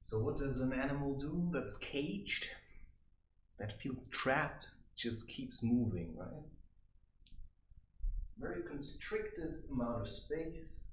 So what does an animal do that's caged, that feels trapped, just keeps moving, right? Very constricted amount of space.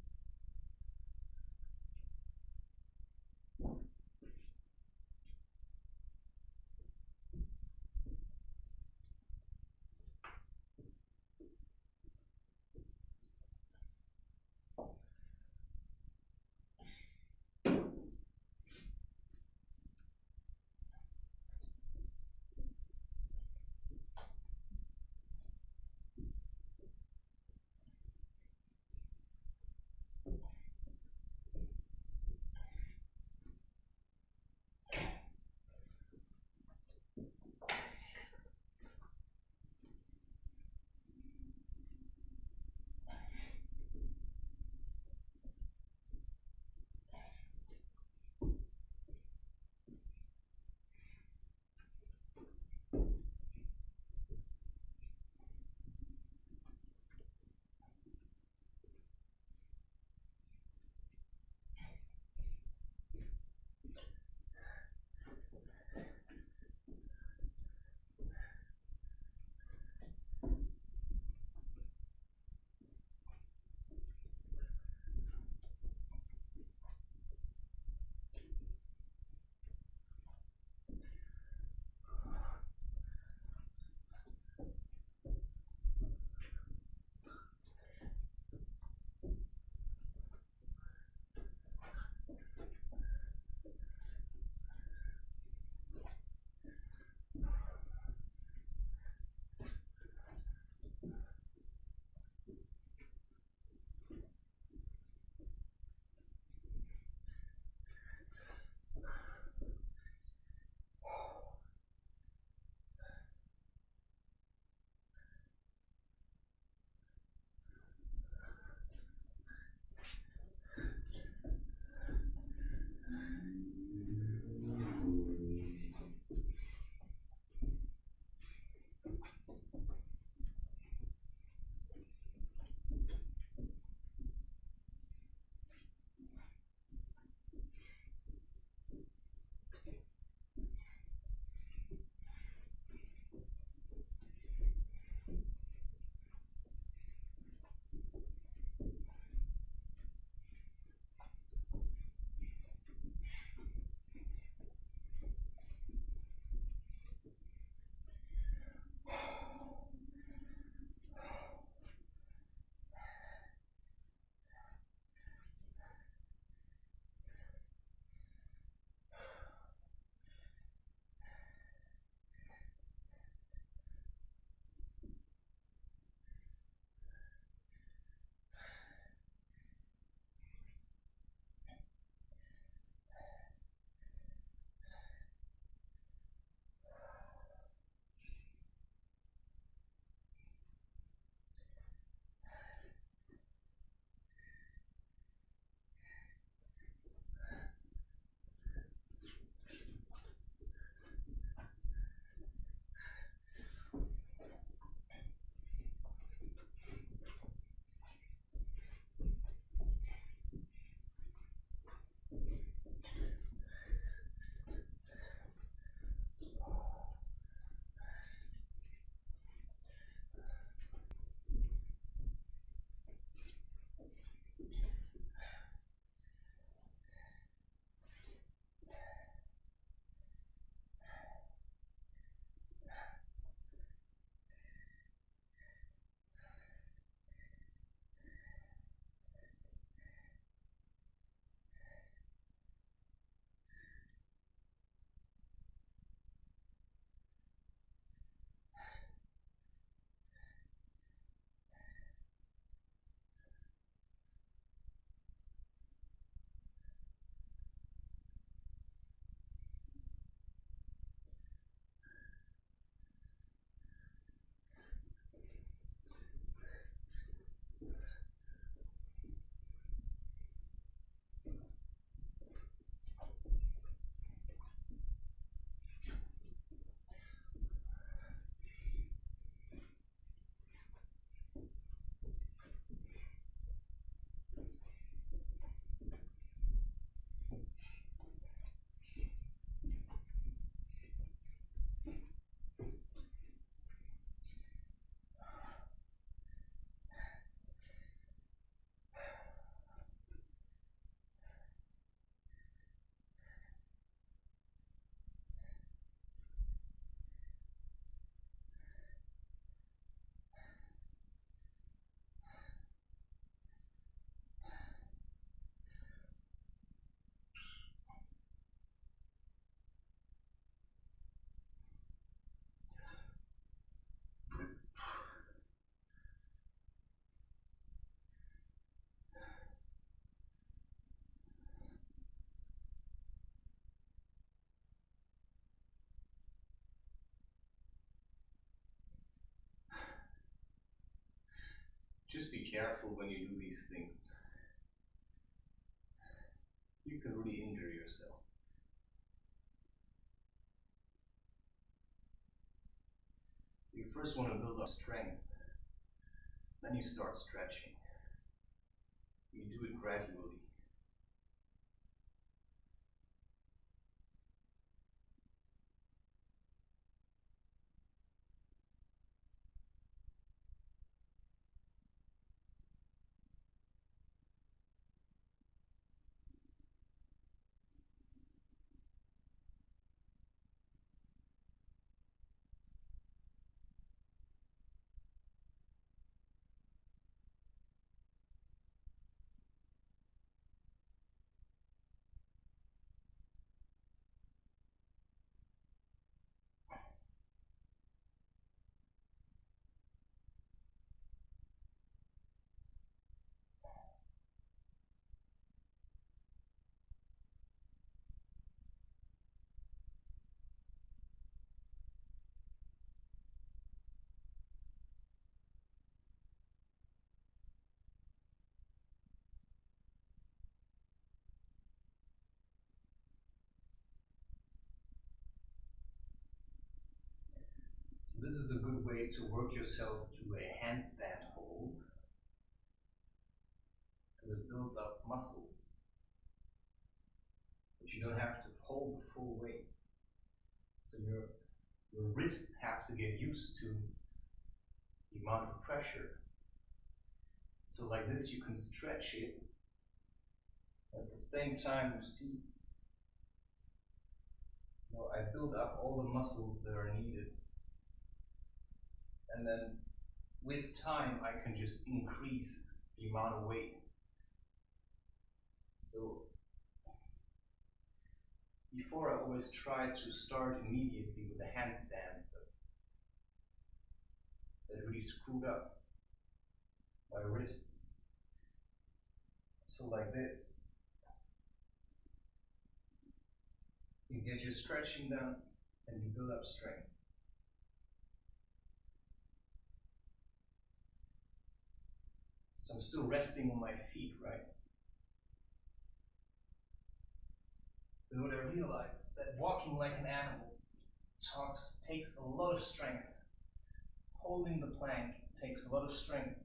just be careful when you do these things. You can really injure yourself. You first want to build up strength, then you start stretching. You do it gradually. So this is a good way to work yourself to a handstand hold, because it builds up muscles. But you don't have to hold the full weight. So your wrists have to get used to the amount of pressure. So like this you can stretch it. At the same time you see, I build up all the muscles that are needed. And then with time I can just increase the amount of weight. So before I always try to start immediately with a handstand, but that really screwed up my wrists. So like this, you get your stretching down and you build up strength. So I'm still resting on my feet, right? But what I realized, that walking like an animal takes a lot of strength. Holding the plank takes a lot of strength.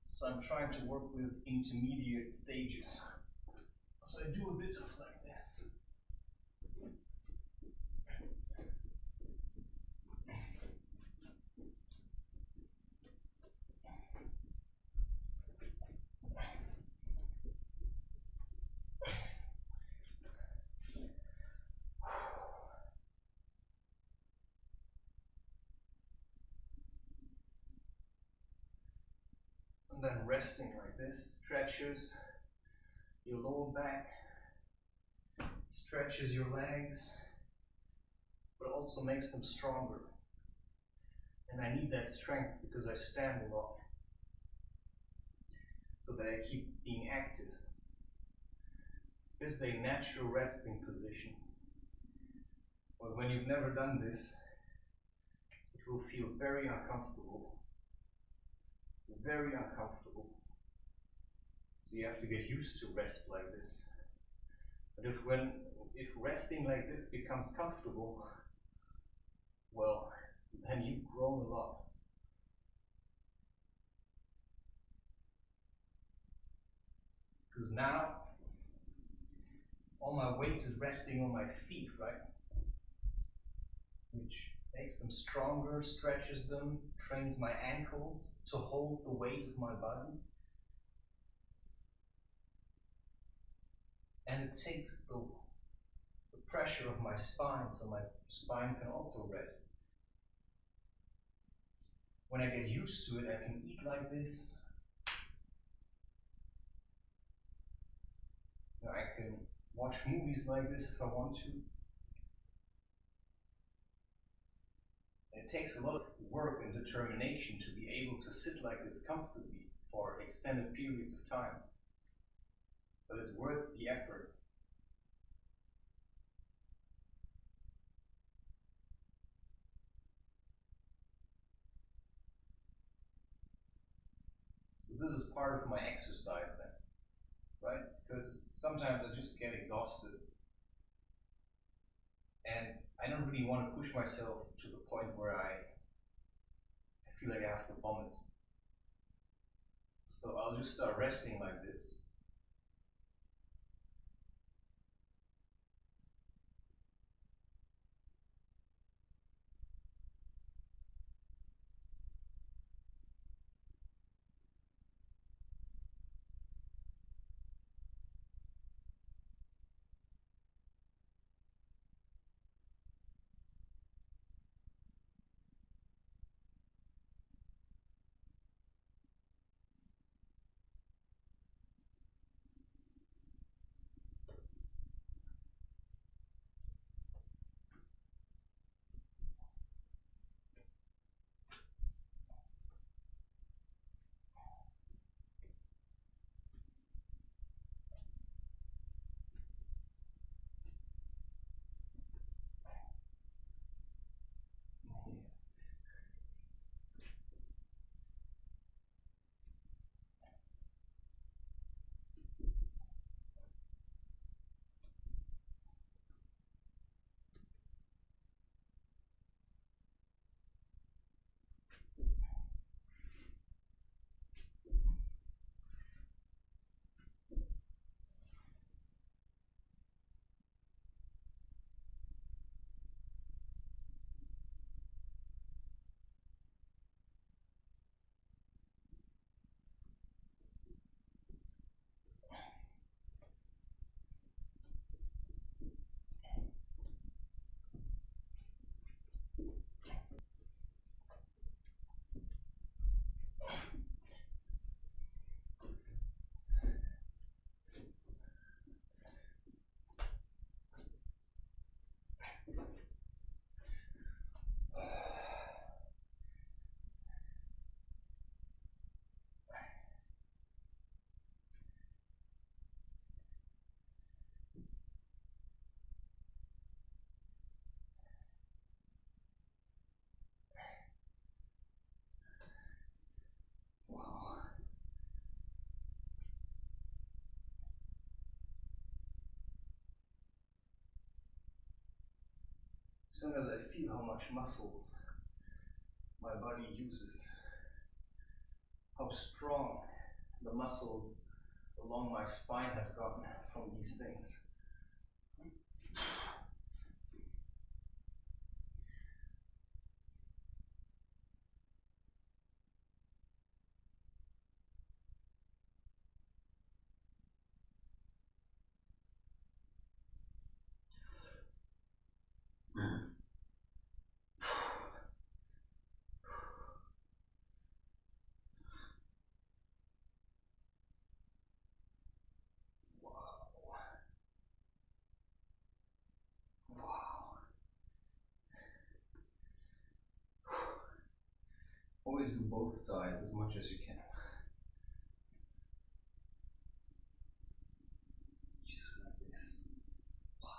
So I'm trying to work with intermediate stages. So I do a bit of like this. And then resting like this stretches your lower back, stretches your legs, but also makes them stronger. And I need that strength because I stand a lot, so that I keep being active. This is a natural resting position. But when you've never done this, it will feel very uncomfortable. Very uncomfortable. So you have to get used to rest like this. But if resting like this becomes comfortable, well, then you've grown a lot. Because now, all my weight is resting on my feet, right? Which makes them stronger, stretches them, trains my ankles to hold the weight of my body. And it takes the pressure of my spine, so my spine can also rest. When I get used to it, I can eat like this. I can watch movies like this if I want to. It takes a lot of work and determination to be able to sit like this comfortably for extended periods of time. But it's worth the effort. So So this is part of my exercise then, right? Because sometimes I just get exhausted and I don't really want to push myself to the point where I feel like I have to vomit. So I'll just start resting like this. Wow. As soon as I feel how much muscles my body uses, how strong the muscles along my spine have gotten from these things. Always do both sides as much as you can. Just like this. Wow.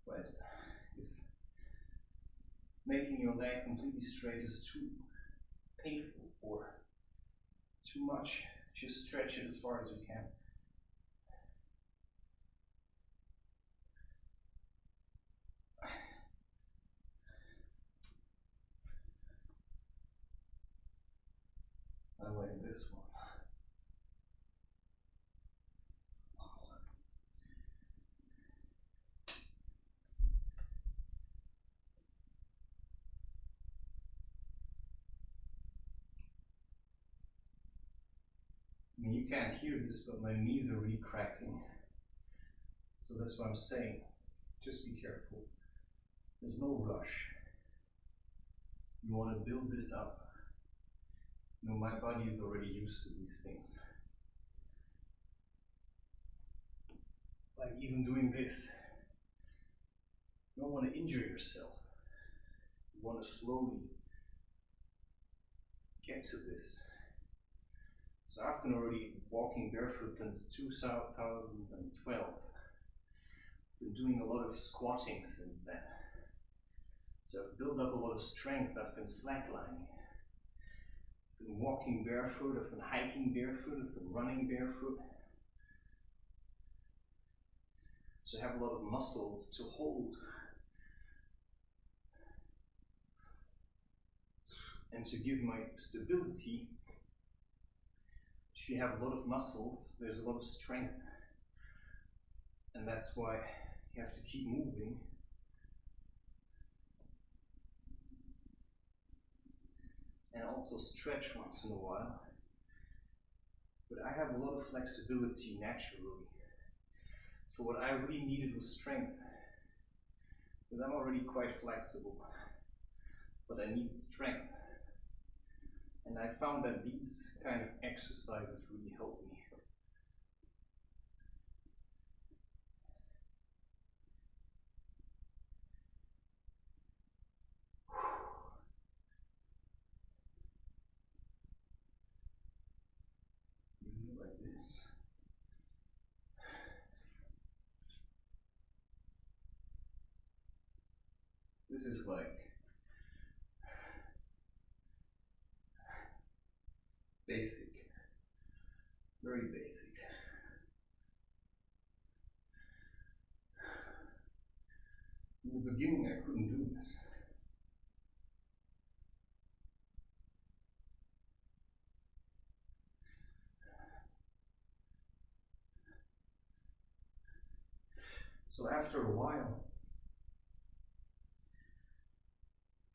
But if making your leg completely straight is too painful or too much, just stretch it as far as you can. By the way, this one. I mean, you can't hear this, but my knees are really cracking. So that's what I'm saying. Just be careful. There's no rush. You want to build this up. You know, my body is already used to these things. Like even doing this. You don't want to injure yourself. You want to slowly get to this. So I've been already walking barefoot since 2012. Been doing a lot of squatting since then. So I've built up a lot of strength. I've been slacklining. I've been walking barefoot, I've been hiking barefoot, I've been running barefoot. So I have a lot of muscles to hold and to give my stability. If you have a lot of muscles, there's a lot of strength. And that's why you have to keep moving. And also stretch once in a while. But I have a lot of flexibility naturally. So what I really needed was strength. Because I'm already quite flexible. But I needed strength. And I found that these kind of exercises really help me. Like this. This is like basic, very basic. In the beginning, I couldn't do this. So after a while,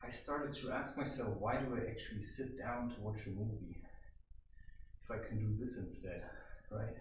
I started to ask myself, why do I actually sit down to watch a movie if I can do this instead, right?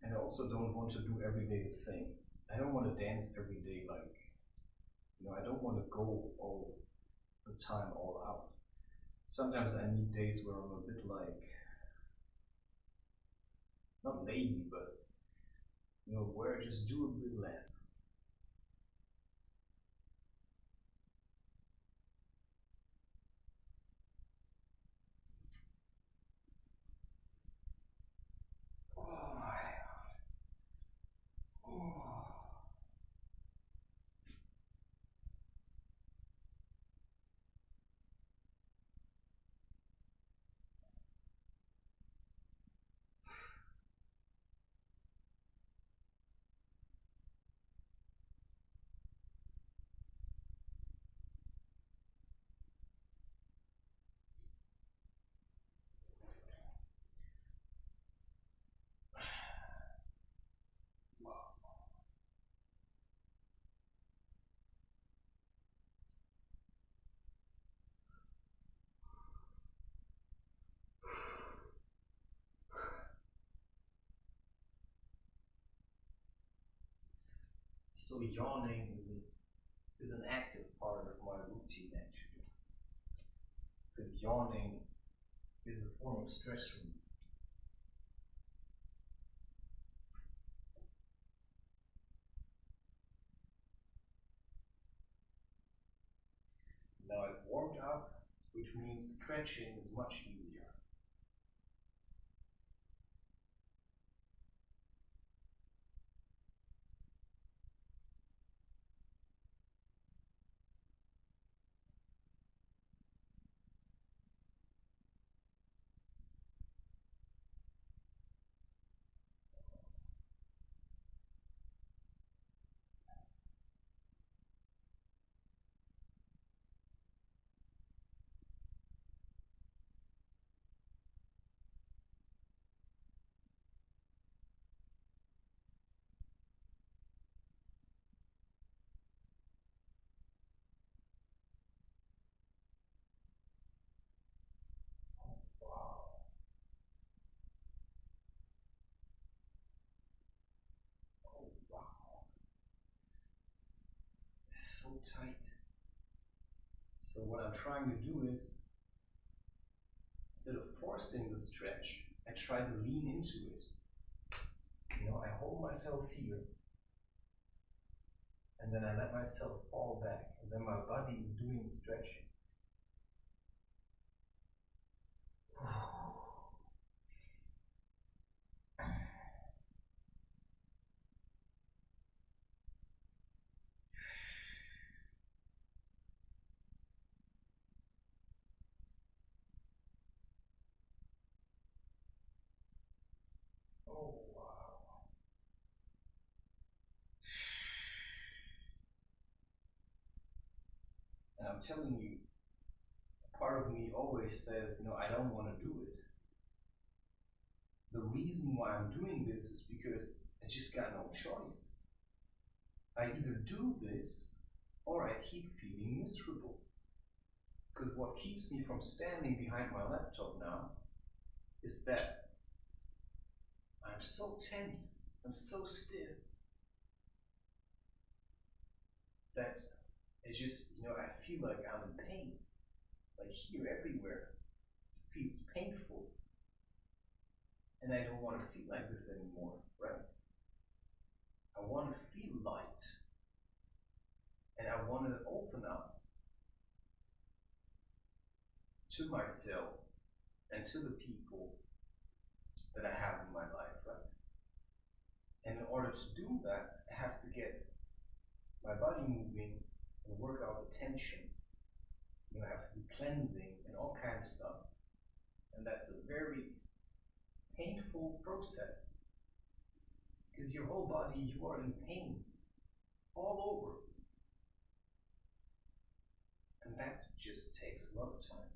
And I also don't want to do every day the same. I don't want to dance every day like, I don't want to go all the time all out. Sometimes I need days where I'm a bit like, not lazy, but where I just do a bit less. Oh my God. Oh. So yawning is an active part of my routine actually. Because yawning is a form of stress relief. Now I've warmed up, which means stretching is much easier. So tight. So what I'm trying to do is, instead of forcing the stretch, I try to lean into it. You know, I hold myself here, and then I let myself fall back, and then my body is doing the stretching. Oh, wow. And I'm telling you, part of me always says, you know, I don't want to do it. The reason why I'm doing this is because I just got no choice. I either do this or I keep feeling miserable. Because what keeps me from standing behind my laptop now is that I'm so tense, I'm so stiff, that I just, you know, I feel like I'm in pain. Like here, everywhere, it feels painful. And I don't want to feel like this anymore, right? I want to feel light. And I want to open up to myself and to the people that I have in my life, right? And in order to do that, I have to get my body moving and work out the tension. You know, I have to be cleansing and all kinds of stuff. And that's a very painful process. Because your whole body, you are in pain all over. And that just takes a lot of time.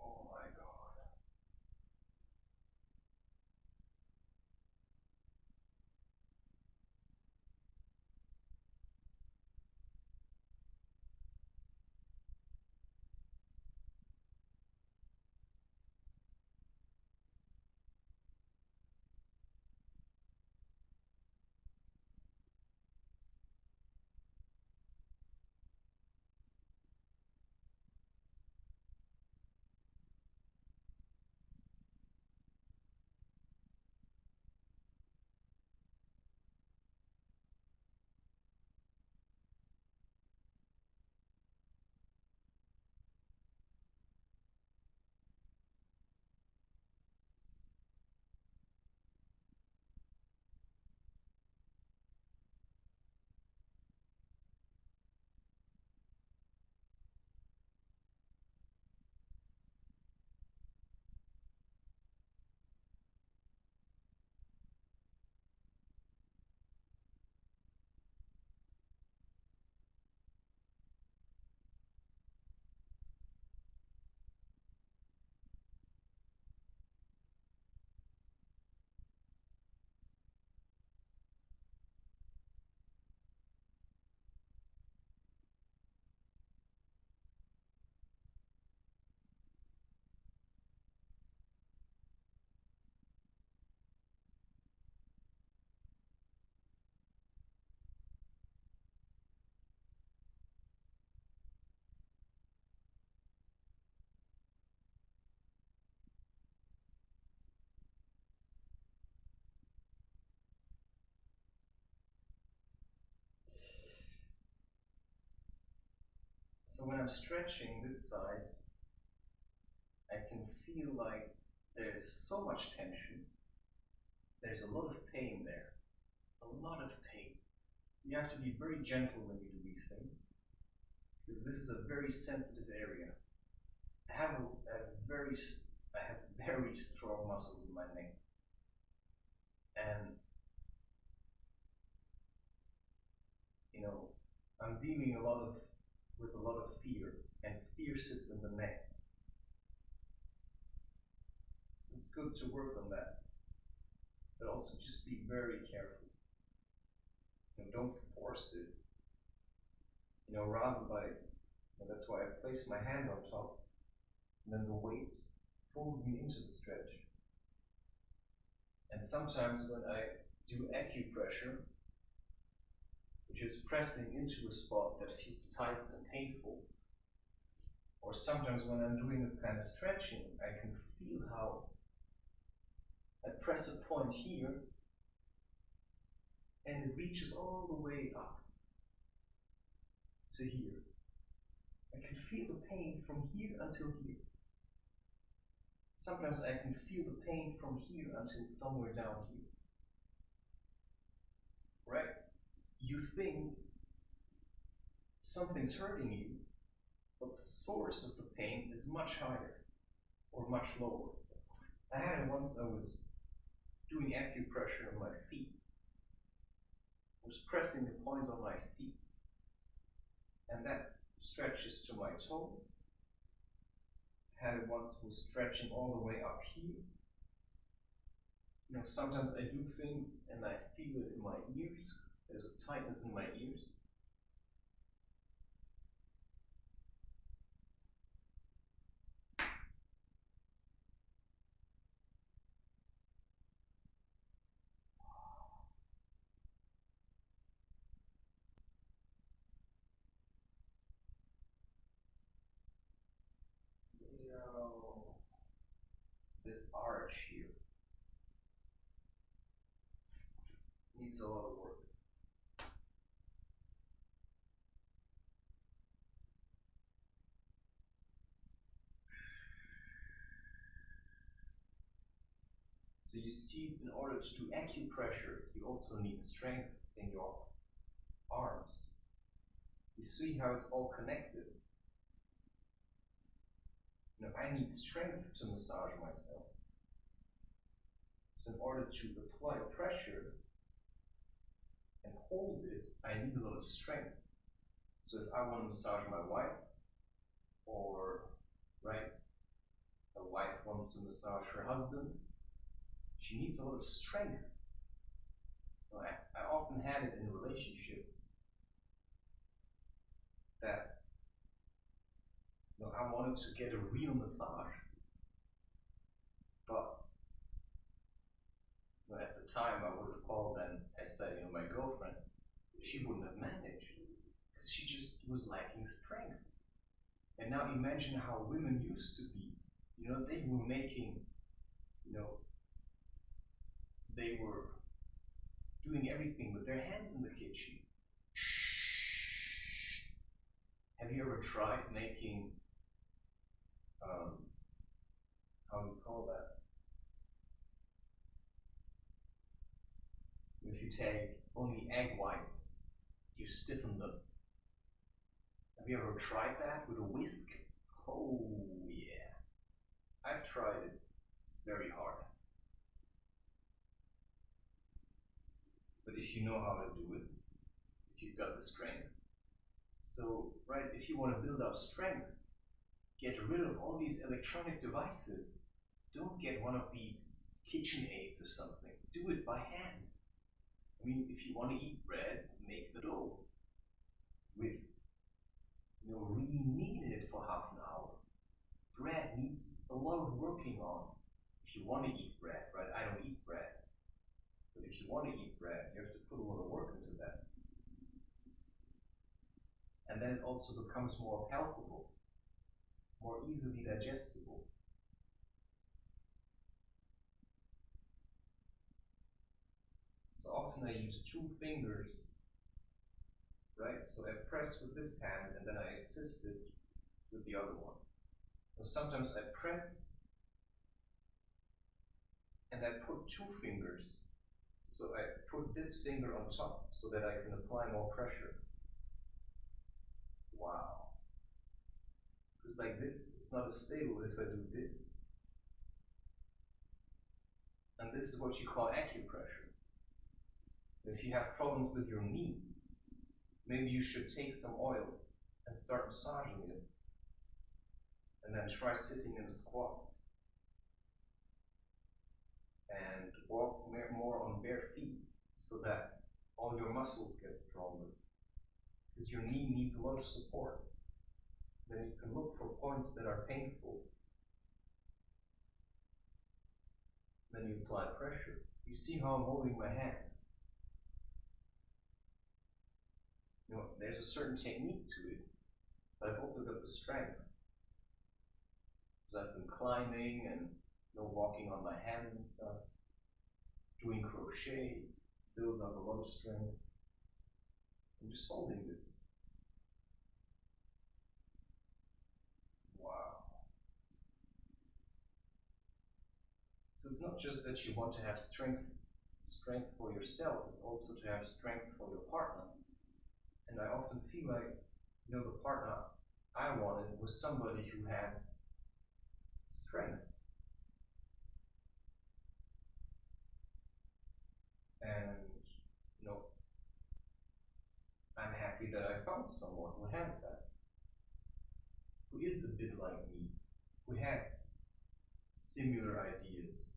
Oh my God. So when I'm stretching this side, I can feel like there's so much tension. There's a lot of pain there. A lot of pain. You have to be very gentle when you do these things, because this is a very sensitive area. I have very strong muscles in my neck, and you know, I'm dealing with a lot of fear, and fear sits in the neck. It's good to work on that, but also just be very careful. Don't force it. Rather that's why I place my hand on top, and then the weight pulls me into the stretch. And sometimes when I do acupressure, which is pressing into a spot that feels tight and painful, or sometimes when I'm doing this kind of stretching, I can feel how I press a point here, and it reaches all the way up to here. I can feel the pain from here until here. Sometimes I can feel the pain from here until somewhere down here. Right? You think something's hurting you, but the source of the pain is much higher or much lower. I had it once. I was doing acupressure on my feet. I was pressing the point on my feet, and that stretches to my toe. I had it once, was stretching all the way up here. Sometimes I do things and I feel it in my ears. There's a tightness in my ears. This arch here needs a lot of work. So you see, in order to do acupressure, you also need strength in your arms. You see how it's all connected. I need strength to massage myself. So in order to apply pressure and hold it, I need a lot of strength. So if I want to massage my wife, or a wife wants to massage her husband, she needs a lot of strength. I often had it in relationships that I wanted to get a real massage, but at the time I would have called and I said, my girlfriend, she wouldn't have managed because she just was lacking strength. And now imagine how women used to be. They were making, they were doing everything with their hands in the kitchen. Have you ever tried making, how do you call that? If you take only egg whites, you stiffen them. Have you ever tried that with a whisk? Oh yeah, I've tried it. It's very hard. But if you know how to do it, if you've got the strength. So, if you want to build up strength, get rid of all these electronic devices. Don't get one of these kitchen aids or something. Do it by hand. If you want to eat bread, make the dough. Re-knead it for half an hour. Bread needs a lot of working on. If you want to eat bread, I don't eat bread. But if you want to eat bread, you have to put a lot of work into that. And then it also becomes more palpable, more easily digestible. So often I use 2 fingers, right? So I press with this hand and then I assist it with the other one. So sometimes I press and I put two fingers. So I put this finger on top so that I can apply more pressure. Wow. Because like this, it's not as stable if I do this. And this is what you call acupressure. If you have problems with your knee, maybe you should take some oil and start massaging it. And then try sitting in a squat. And walk more on bare feet so that all your muscles get stronger. Because your knee needs a lot of support. Then you can look for points that are painful. Then you apply pressure. You see how I'm holding my hand. You know, there's a certain technique to it, but I've also got the strength. Because I've been climbing and walking on my hands and stuff. Doing crochet builds up a lot of strength. I'm just holding this. Wow. So it's not just that you want to have strength for yourself, it's also to have strength for your partner. And I often feel like, the partner I wanted was somebody who has strength. And, I'm happy that I found someone who has that. Who is a bit like me. Who has similar ideas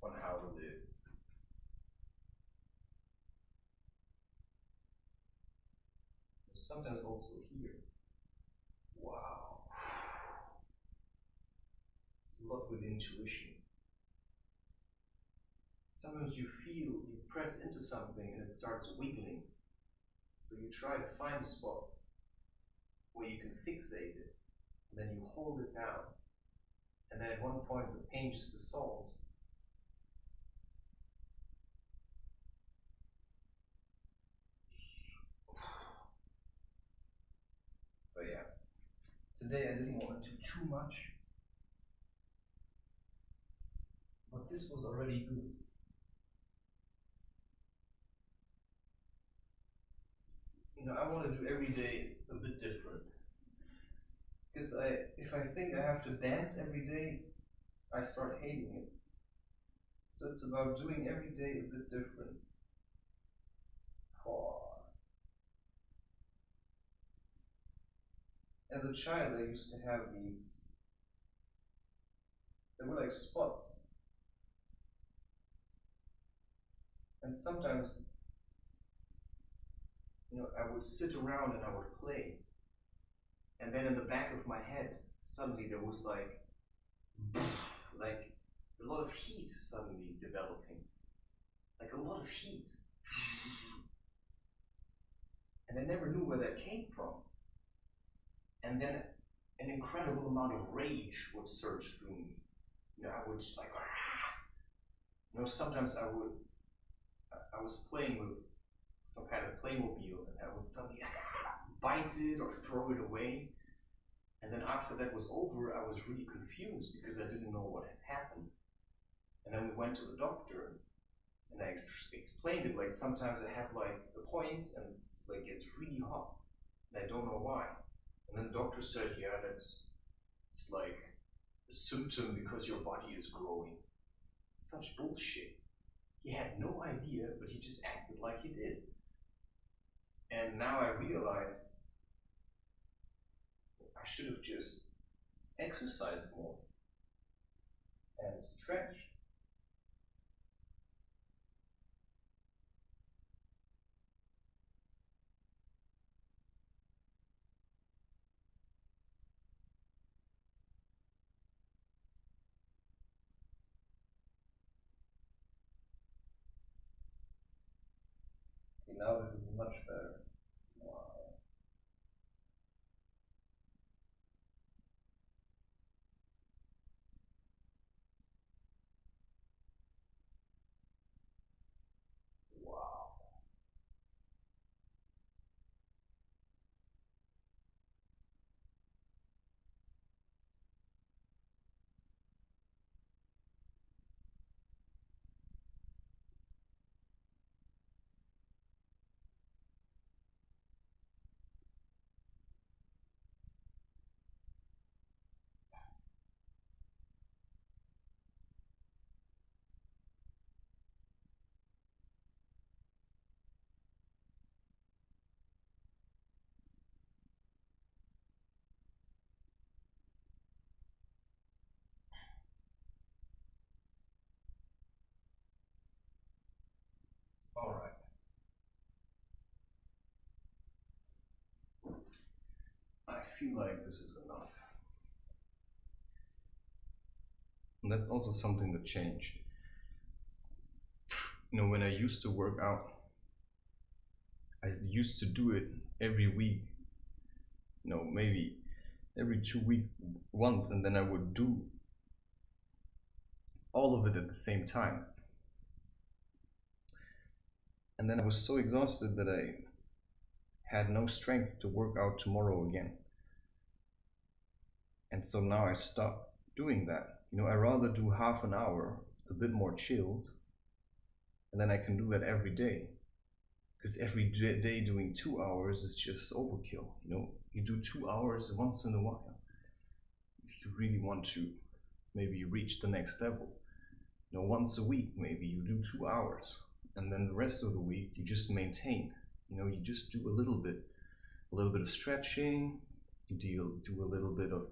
on how to live. Sometimes also here. Wow. It's a lot with intuition. Sometimes you feel, you press into something and it starts wiggling. So you try to find a spot where you can fixate it, and then you hold it down. And then at one point the pain just dissolves. But yeah, today I didn't want to do too much. But this was already good. I want to do every day a bit different. Because if I think I have to dance every day, I start hating it. So it's about doing every day a bit different. Oh. As a child, I used to have these, they were like spots. And sometimes, I would sit around and I would play. And then in the back of my head, suddenly there was like a lot of heat suddenly developing. Like a lot of heat. And I never knew where that came from. And then an incredible amount of rage would surge through me. I would just like, sometimes I was playing with some kind of Playmobil and I would suddenly bite it or throw it away. And then after that was over, I was really confused because I didn't know what had happened. And then we went to the doctor and I explained it, like sometimes I have like a point and it's like it's really hot and I don't know why. And then the doctor said, yeah, it's like a symptom because your body is growing. Such bullshit. He had no idea, but he just acted like he did. And now I realize I should have just exercised more and stretched. Okay, now this is much better. Wow. Wow. feel like this is enough. And that's also something that changed. You know, when I used to work out, I used to do it every week, you know, maybe every 2 weeks once, and then I would do all of it at the same time. And then I was so exhausted that I had no strength to work out tomorrow again. And so now I stopped doing that. You know, I rather do half an hour, a bit more chilled, and then I can do that every day. Because every day doing 2 hours is just overkill. You know, you do 2 hours once in a while. If you really want to maybe reach the next level. You know, once a week, maybe you do 2 hours. And then the rest of the week, you just maintain. You know, you just do a little bit of stretching. You do a little bit of,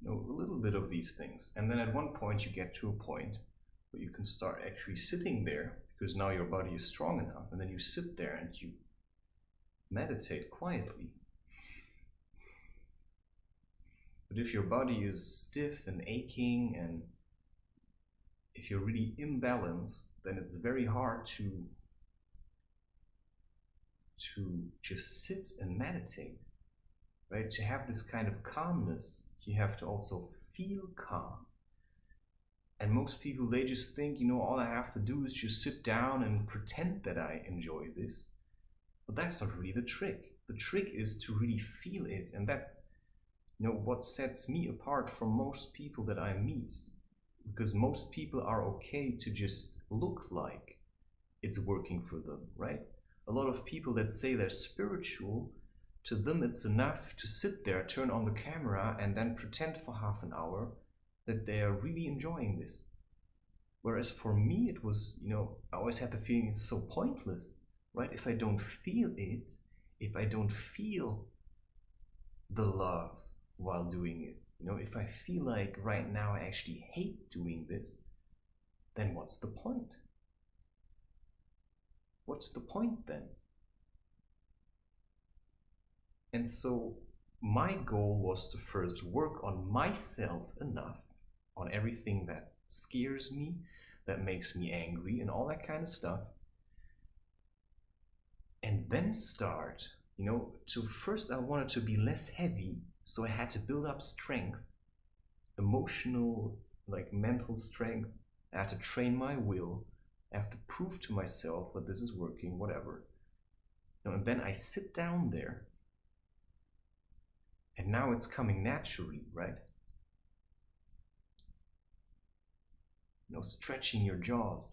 you know, a little bit of these things. And then at one point, you get to a point where you can start actually sitting there, because now your body is strong enough, and then you sit there and you meditate quietly. But if your body is stiff and aching, and if you're really imbalanced, then it's very hard to just sit and meditate, right? To have this kind of calmness, you have to also feel calm. And most people, they just think, you know, all I have to do is just sit down and pretend that I enjoy this. But that's not really the trick. The trick is to really feel it. And that's, you know, what sets me apart from most people that I meet. Because most people are okay to just look like it's working for them, right? A lot of people that say they're spiritual, to them it's enough to sit there, turn on the camera, and then pretend for half an hour that they are really enjoying this. Whereas for me, it was, you know, I always had the feeling it's so pointless, right? If I don't feel it, if I don't feel the love while doing it, you know, if I feel like right now I actually hate doing this, then what's the point? What's the point then? And so my goal was to first work on myself enough, on everything that scares me, that makes me angry, and all that kind of stuff. And then start, you know, to first I wanted to be less heavy, so I had to build up strength, emotional, like mental strength. I had to train my will. I have to prove to myself that this is working, whatever. You know, and then I sit down there, and now it's coming naturally, right? You know, stretching your jaws.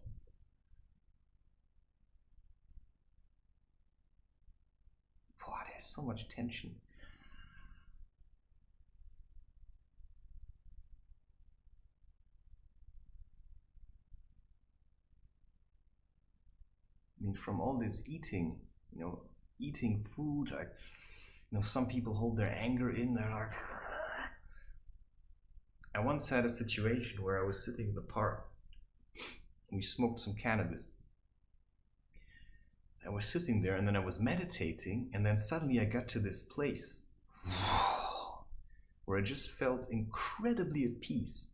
Wow, there's so much tension. I mean, from all this eating, you know, eating food, like, you know, some people hold their anger in, they're like... I once had a situation where I was sitting in the park, and we smoked some cannabis. I was sitting there, and then I was meditating, and then suddenly I got to this place where I just felt incredibly at peace.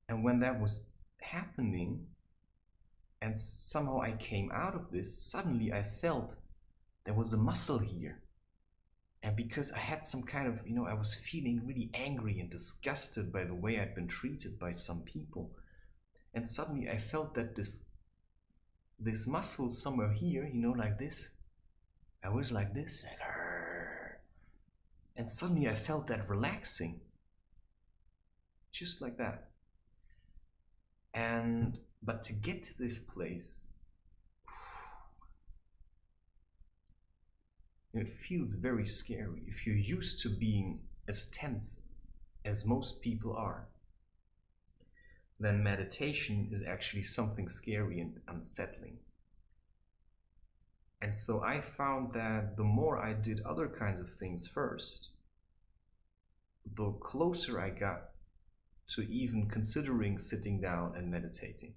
And when that was happening, and somehow I came out of this, suddenly I felt there was a muscle here. And because I had some kind of, you know, I was feeling really angry and disgusted by the way I'd been treated by some people. And suddenly I felt that this muscle somewhere here, you know, like this. I was like this, like, and suddenly I felt that relaxing. Just like that. But to get to this place, it feels very scary. If you're used to being as tense as most people are, then meditation is actually something scary and unsettling. And so I found that the more I did other kinds of things first, the closer I got to even considering sitting down and meditating.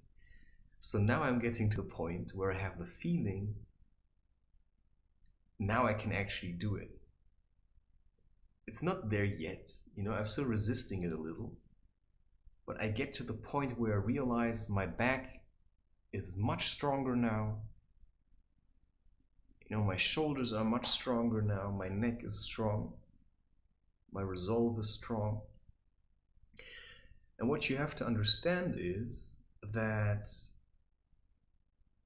So now I'm getting to the point where I have the feeling, now I can actually do it. it's not there yet. You know, I'm still resisting it a little. But I get to the point where I realize my back is much stronger now. You know, my shoulders are much stronger now. My neck is strong. My resolve is strong. And what you have to understand is that,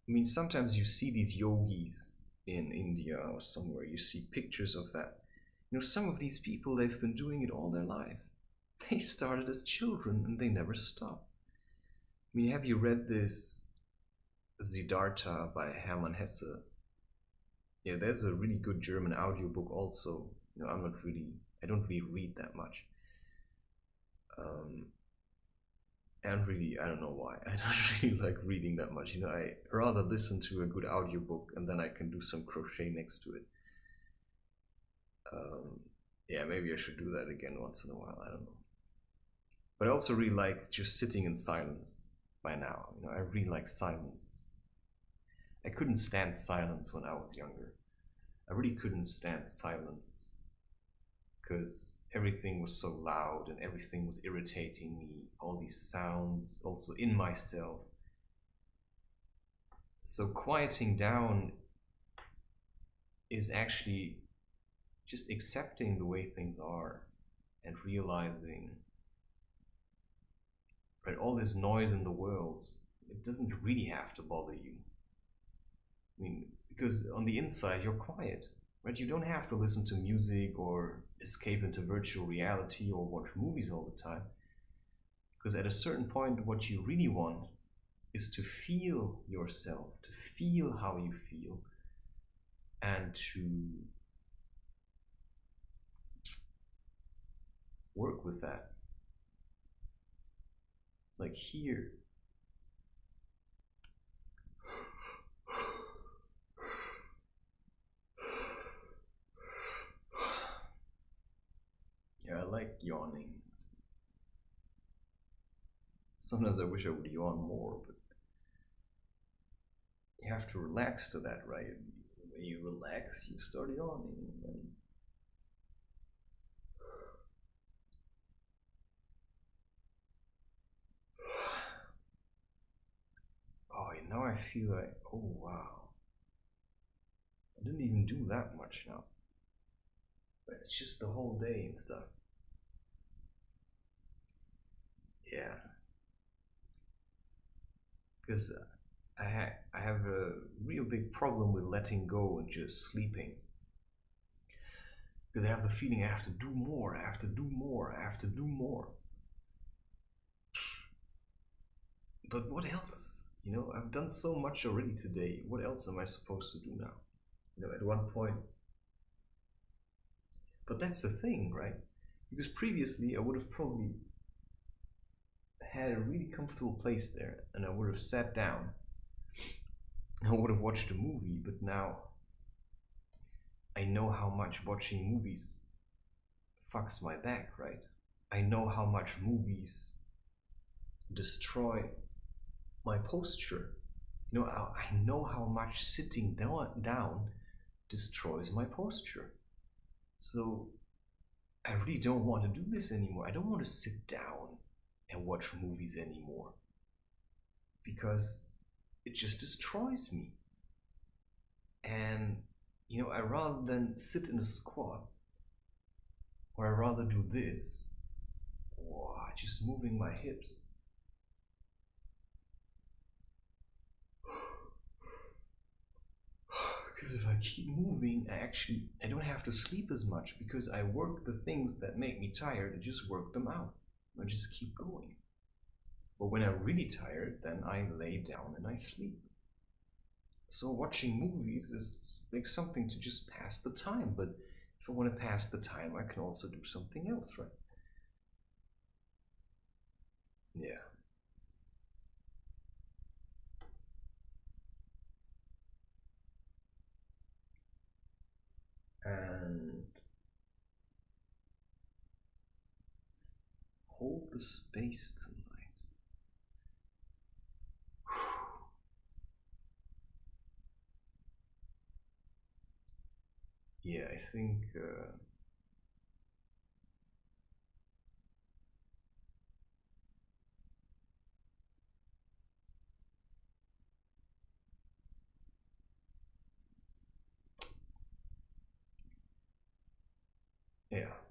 I mean, sometimes you see these yogis in India or somewhere, you see pictures of that. You know, some of these people, they've been doing it all their life. They started as children and they never stop. I mean, have you read this Siddhartha by Hermann Hesse? Yeah, there's a really good German audiobook also. You know, I don't really read that much. I don't know why. I don't really like reading that much. You know, I rather listen to a good audiobook and then I can do some crochet next to it. Yeah, maybe I should do that again once in a while. I don't know. But I also really like just sitting in silence by now. You know, I really like silence. I couldn't stand silence when I was younger. I really couldn't stand silence because everything was so loud and everything was irritating me. All these sounds, also in myself. So quieting down is actually just accepting the way things are and realizing that all this noise in the world, it doesn't really have to bother you. I mean, because on the inside you're quiet, right? You don't have to listen to music or escape into virtual reality or watch movies all the time. Because at a certain point, what you really want is to feel yourself, to feel how you feel, and to work with that. Like here. Yeah, I like yawning. Sometimes I wish I would yawn more, but you have to relax to that, right? When you relax, you start yawning. And oh, now I feel like, oh wow. I didn't even do that much now. But it's just the whole day and stuff. Yeah. Because I have a real big problem with letting go and just sleeping. Because I have the feeling I have to do more, I have to do more, I have to do more. But what else? You know, I've done so much already today. What else am I supposed to do now? You know, at one point. But that's the thing, right? Because previously I would have probably had a really comfortable place there and I would have sat down. I would have watched a movie, but now I know how much watching movies fucks my back, right? I know how much movies destroy my posture. You know, I know how much sitting down destroys my posture. So I really don't want to do this anymore. I don't want to sit down and watch movies anymore because it just destroys me. And you know, I rather than sit in a squat, or I rather do this, or just moving my hips. Because if I keep moving, I don't have to sleep as much because I work the things that make me tired and just work them out. I just keep going. But when I'm really tired, then I lay down and I sleep. So watching movies is like something to just pass the time, but if I want to pass the time, I can also do something else, right? Yeah. And hold the space tonight. Yeah, I think Yeah.